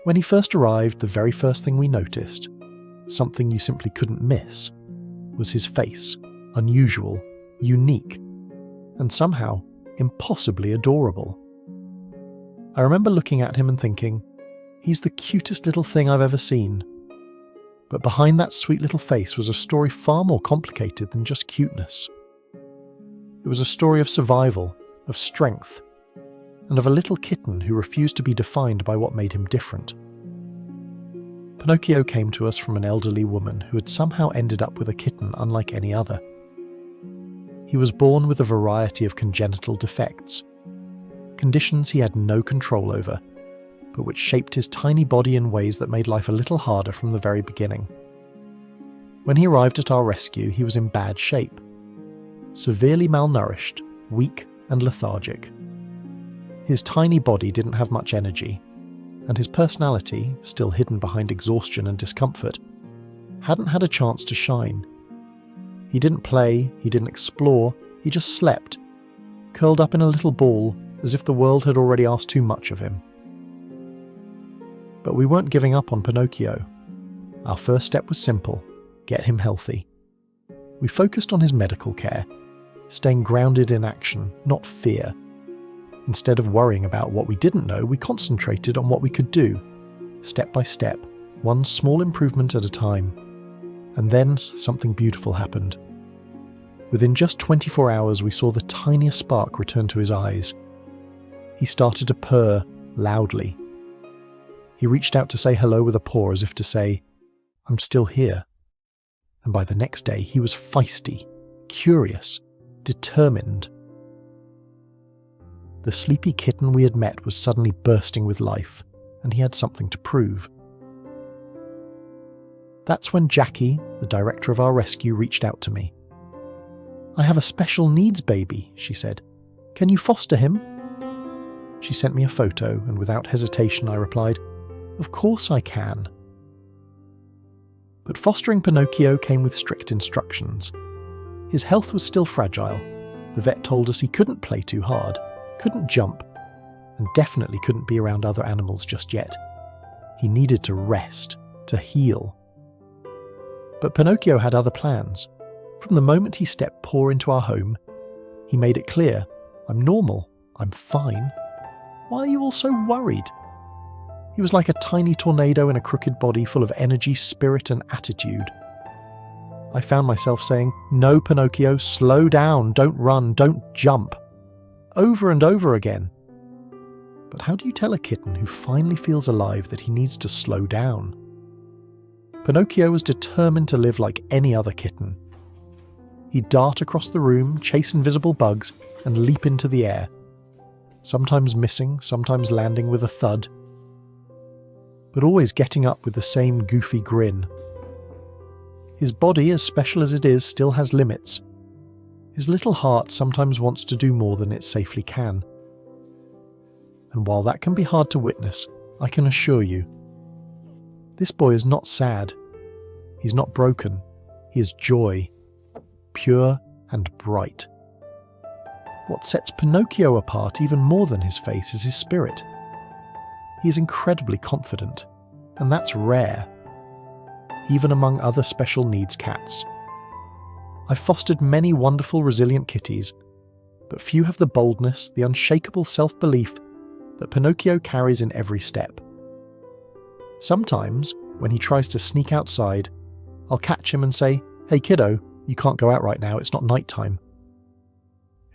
When he first arrived, the very first thing we noticed, something you simply couldn't miss, was his face, unusual, unique, and somehow impossibly adorable. I remember looking at him and thinking, he's the cutest little thing I've ever seen. But behind that sweet little face was a story far more complicated than just cuteness. It was a story of survival, of strength, and of a little kitten who refused to be defined by what made him different. Pinocchio came to us from an elderly woman who had somehow ended up with a kitten unlike any other. He was born with a variety of congenital defects, conditions he had no control over, but which shaped his tiny body in ways that made life a little harder from the very beginning. When he arrived at our rescue, he was in bad shape, severely malnourished, weak and lethargic. His tiny body didn't have much energy, and his personality, still hidden behind exhaustion and discomfort, hadn't had a chance to shine. He didn't play, he didn't explore, he just slept, curled up in a little ball as if the world had already asked too much of him. But we weren't giving up on Pinocchio. Our first step was simple: get him healthy. We focused on his medical care, staying grounded in action, not fear. Instead of worrying about what we didn't know, we concentrated on what we could do, step by step, one small improvement at a time. And then something beautiful happened. Within just 24 hours, we saw the tiniest spark return to his eyes. He started to purr loudly. He reached out to say hello with a paw as if to say, "I'm still here." And by the next day, he was feisty, curious, determined. The sleepy kitten we had met was suddenly bursting with life, and he had something to prove. That's when Jackie, the director of our rescue, reached out to me. "I have a special needs baby," she said. "Can you foster him?" She sent me a photo, and without hesitation I replied, "Of course I can." But fostering Pinocchio came with strict instructions. His health was still fragile. The vet told us he couldn't play too hard, couldn't jump, and definitely couldn't be around other animals just yet. He needed to rest, to heal. But Pinocchio had other plans. From the moment he stepped paw into our home, he made it clear, "I'm normal, I'm fine. Why are you all so worried?" He was like a tiny tornado in a crooked body full of energy, spirit and attitude. I found myself saying, "No, Pinocchio, slow down, don't run, don't jump," over and over again. But how do you tell a kitten who finally feels alive that he needs to slow down? Pinocchio was determined to live like any other kitten. He'd dart across the room, chase invisible bugs, and leap into the air. Sometimes missing, sometimes landing with a thud, but always getting up with the same goofy grin. His body, as special as it is, still has limits. His little heart sometimes wants to do more than it safely can. And while that can be hard to witness, I can assure you, this boy is not sad. He's not broken. He is joy, pure and bright. What sets Pinocchio apart even more than his face is his spirit. He is incredibly confident, and that's rare, even among other special needs cats. I've fostered many wonderful, resilient kitties, but few have the boldness, the unshakable self-belief that Pinocchio carries in every step. Sometimes, when he tries to sneak outside, I'll catch him and say, "Hey kiddo, you can't go out right now, it's not nighttime."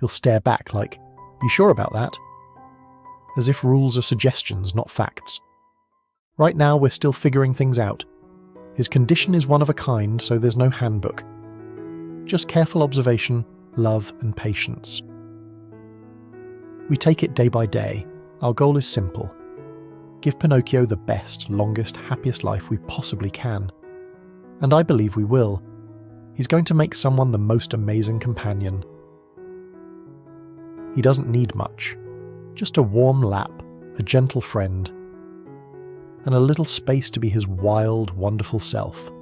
He'll stare back like, "You sure about that?" As if rules are suggestions, not facts. Right now we're still figuring things out. His condition is one of a kind, so there's no handbook. Just careful observation, love and patience. We take it day by day. Our goal is simple. Give Pinocchio the best, longest, happiest life we possibly can. And I believe we will. He's going to make someone the most amazing companion. He doesn't need much. Just a warm lap, a gentle friend, and a little space to be his wild, wonderful self.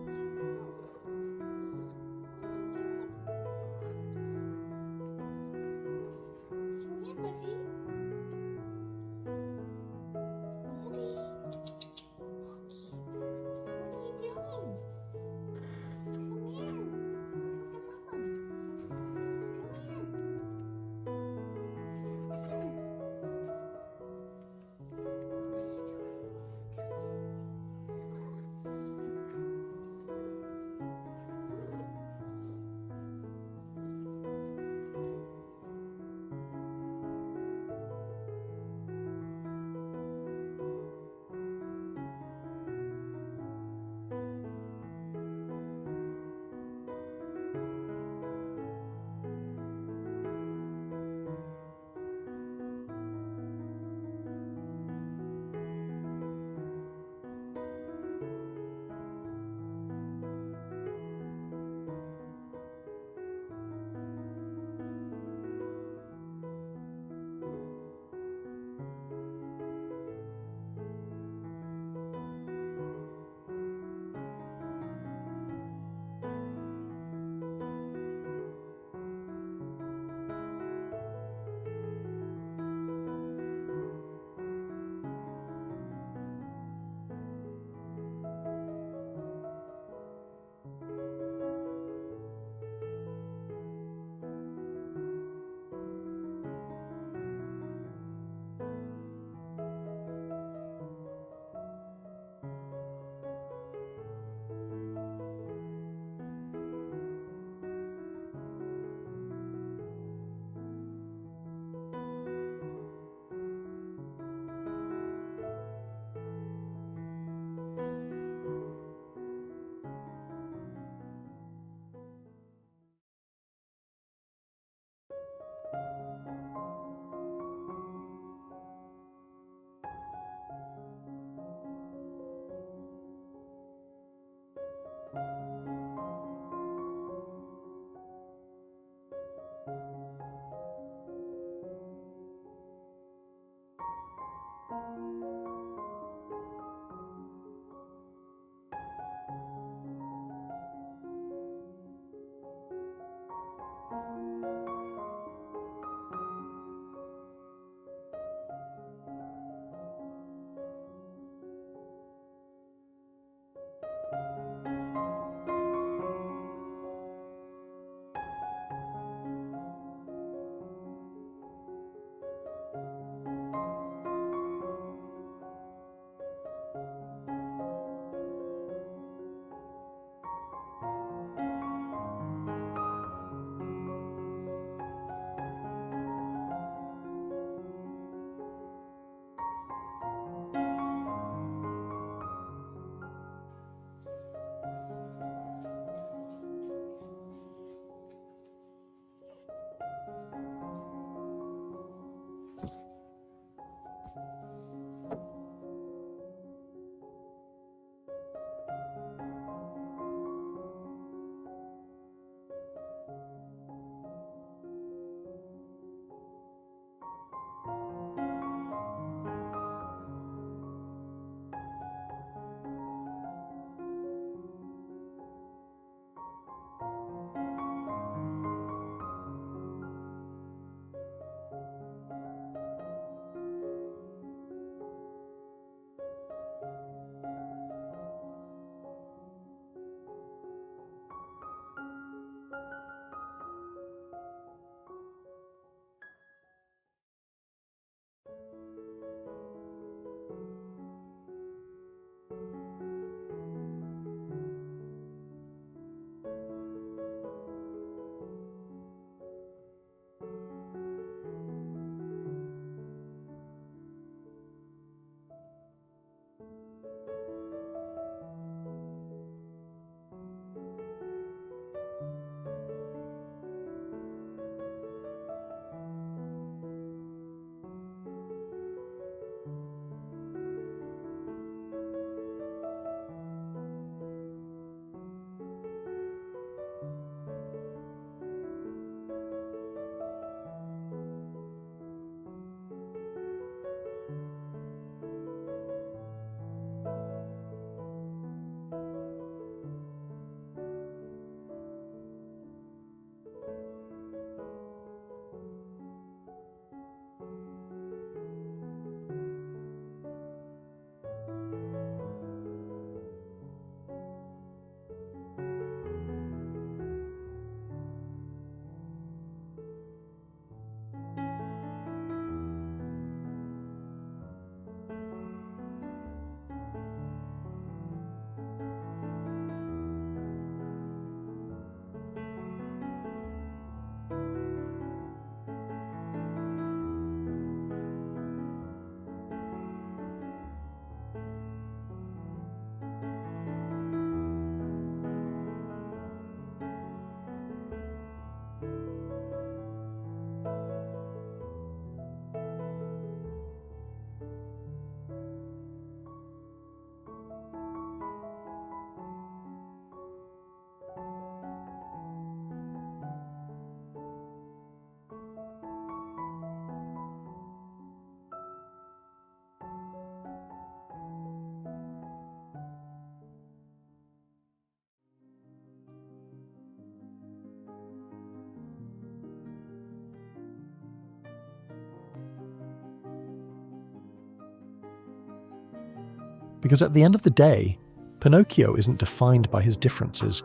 Because at the end of the day, Pinocchio isn't defined by his differences.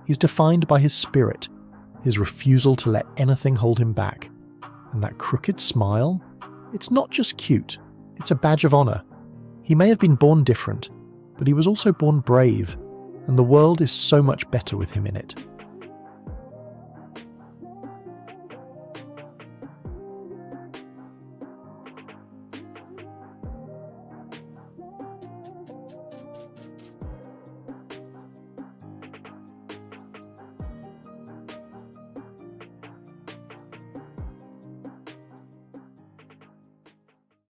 He's defined by his spirit, his refusal to let anything hold him back. And that crooked smile? It's not just cute, it's a badge of honor. He may have been born different, but he was also born brave, and the world is so much better with him in it.